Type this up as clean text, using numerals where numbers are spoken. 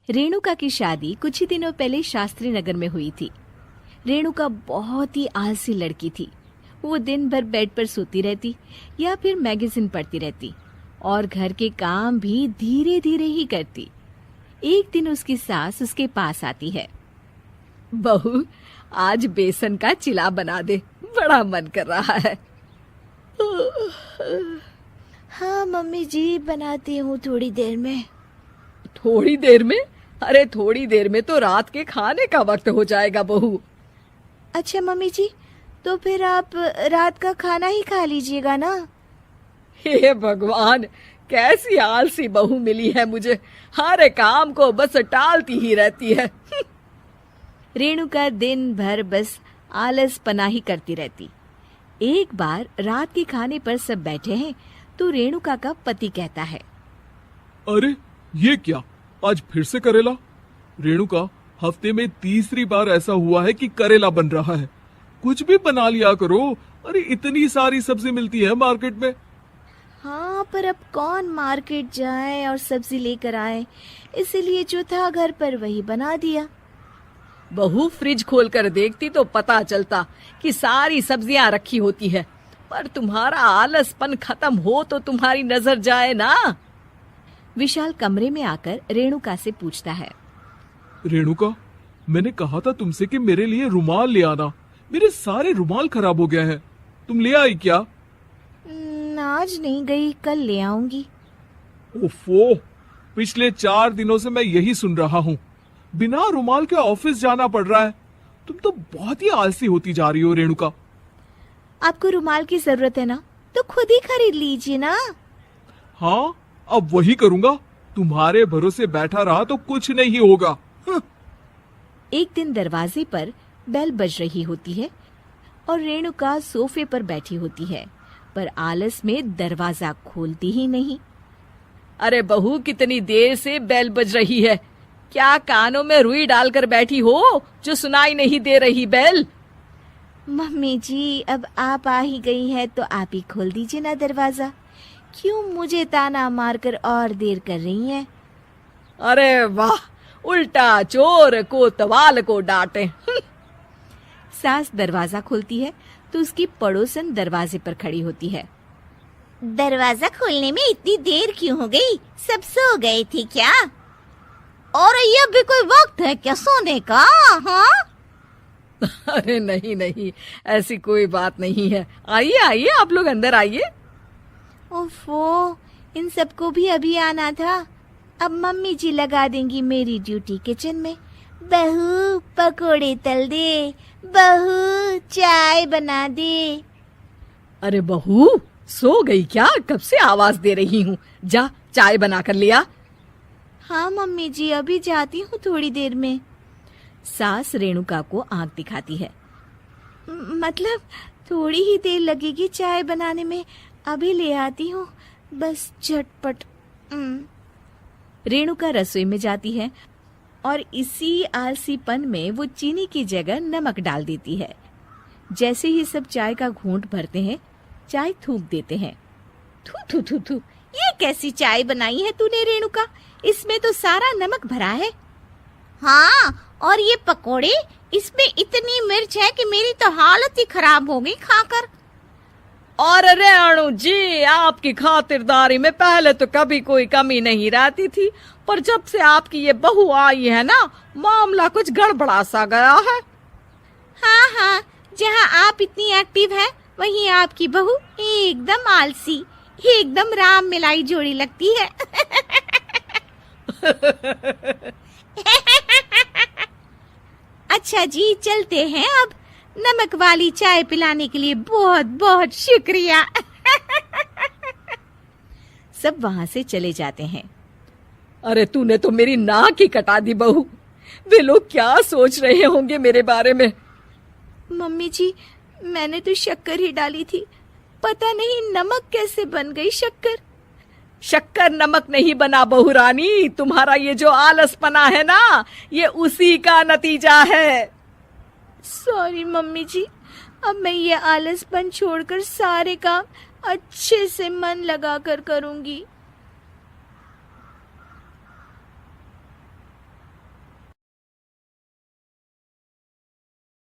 रेणुका की शादी कुछ ही दिनों पहले शास्त्री नगर में हुई थी। रेणुका बहुत ही आलसी लड़की थी। वो दिन भर बेड पर सोती रहती या फिर मैगजीन पढ़ती रहती और घर के काम भी धीरे धीरे ही करती। एक दिन उसकी सास उसके पास आती है। बहू, आज बेसन का चिला बना दे, बड़ा मन कर रहा है। हाँ मम्मी जी, बनाती हूँ थोड़ी देर में। थोड़ी देर में? अरे थोड़ी देर में तो रात के खाने का वक्त हो जाएगा बहू। अच्छा मम्मी जी, तो फिर आप रात का खाना ही खा लीजिएगा ना। हे भगवान, कैसी आलसी बहू मिली है मुझे, हर काम को बस टालती ही रहती है। रेणुका दिन भर बस आलस पना ही करती रहती। एक बार रात के खाने पर सब बैठे हैं तो रेणुका का पति कहता है, अरे ये क्या, आज फिर से करेला? रेणुका, हफ्ते में तीसरी बार ऐसा हुआ है कि करेला बन रहा है। कुछ भी बना लिया करो। अरे इतनी सारी सब्जी मिलती है मार्केट में। हाँ, पर अब कौन मार्केट जाए और सब्जी लेकर आए, इसीलिए जो था घर पर वही बना दिया। बहू, फ्रिज खोल कर देखती तो पता चलता कि सारी सब्जियां रखी होती है, पर तुम्हारा आलसपन खत्म हो तो तुम्हारी नजर जाए ना। विशाल कमरे में आकर रेणुका से पूछता है, रेणुका, मैंने कहा था तुमसे कि मेरे लिए रुमाल ले आना। मेरे सारे रुमाल खराब हो गए हैं। तुम ले आई क्या? आज नहीं गई, कल ले आऊंगी। ओफो, पिछले 4 दिनों से मैं यही सुन रहा हूँ। बिना रुमाल के ऑफिस जाना पड़ रहा है। तुम तो बहुत ही आलसी होती जा रही हो रेणुका। आपको रुमाल की जरूरत है ना, तो खुद ही खरीद लीजिए ना। हाँ, अब वही करूंगा। तुम्हारे भरोसे बैठा रहा तो कुछ नहीं होगा। एक दिन दरवाजे पर बेल बज रही होती है और रेणुका सोफे पर बैठी होती है, पर आलस में दरवाजा खोलती ही नहीं। अरे बहू, कितनी देर से बेल बज रही है? क्या कानों में रुई डालकर बैठी हो जो सुनाई नहीं दे रही बेल? मम्मी जी, अब आप आ ही गई है तो आप ही खोल दीजिए ना दरवाजा। क्यों मुझे ताना मारकर और देर कर रही हैं? अरे वाह, उल्टा चोर कोतवाल को डांटे। सास दरवाजा खोलती है तो उसकी पड़ोसन दरवाजे पर खड़ी होती है। दरवाजा खोलने में इतनी देर क्यों हो गई? सब सो गए थे क्या? और ये भी कोई वक्त है क्या सोने का? हाँ? अरे नहीं नहीं, ऐसी कोई बात नहीं है। आइए आइए, आप लोग अंदर आइए। ओफो, इन सबको भी अभी आना था। अब मम्मी जी लगा देंगी मेरी ड्यूटी किचन में। बहू पकोड़े तल दे, बहू चाय बना दे। अरे बहू, सो गई क्या? कब से आवाज दे रही हूँ, जा चाय बना कर लिया। हाँ मम्मी जी, अभी जाती हूँ थोड़ी देर में। सास रेणुका को आंख दिखाती है। मतलब थोड़ी ही देर लगेगी चाय बनाने में, अभी ले आती हूँ, बस झटपट। रेणुका रसोई में जाती है और इसी आलसीपन में वो चीनी की जगह नमक डाल देती है। जैसे ही सब चाय का घूंट भरते हैं, चाय थूक देते हैं। थू थू थू थू, ये कैसी चाय बनाई है तूने रेणुका? इसमें तो सारा नमक भरा है। हाँ, और ये पकोड़े, इसमें इतनी मिर्च है कि मेरी तो हालत ही खराब हो गई खाकर। और रेणु जी, आपकी खातिरदारी में पहले तो कभी कोई कमी नहीं रहती थी, पर जब से आपकी ये बहू आई है ना, मामला कुछ गड़बड़ा सा गया है। हाँ हाँ, जहाँ आप इतनी एक्टिव है, वहीं आपकी बहू एकदम आलसी, एकदम राम मिलाई जोड़ी लगती है। अच्छा जी, चलते हैं अब। नमक वाली चाय पिलाने के लिए बहुत बहुत शुक्रिया। सब वहाँ से चले जाते हैं। अरे तूने तो मेरी नाक ही कटा दी बहू। वे लोग क्या सोच रहे होंगे मेरे बारे में? मम्मी जी, मैंने तो शक्कर ही डाली थी, पता नहीं नमक कैसे बन गई शक्कर। शक्कर नमक नहीं बना बहू रानी, तुम्हारा ये जो आलसपना है ना, ये उसी का नतीजा है। सॉरी मम्मी जी, अब मैं ये आलसपन छोड़कर सारे काम अच्छे से मन लगाकर करूंगी।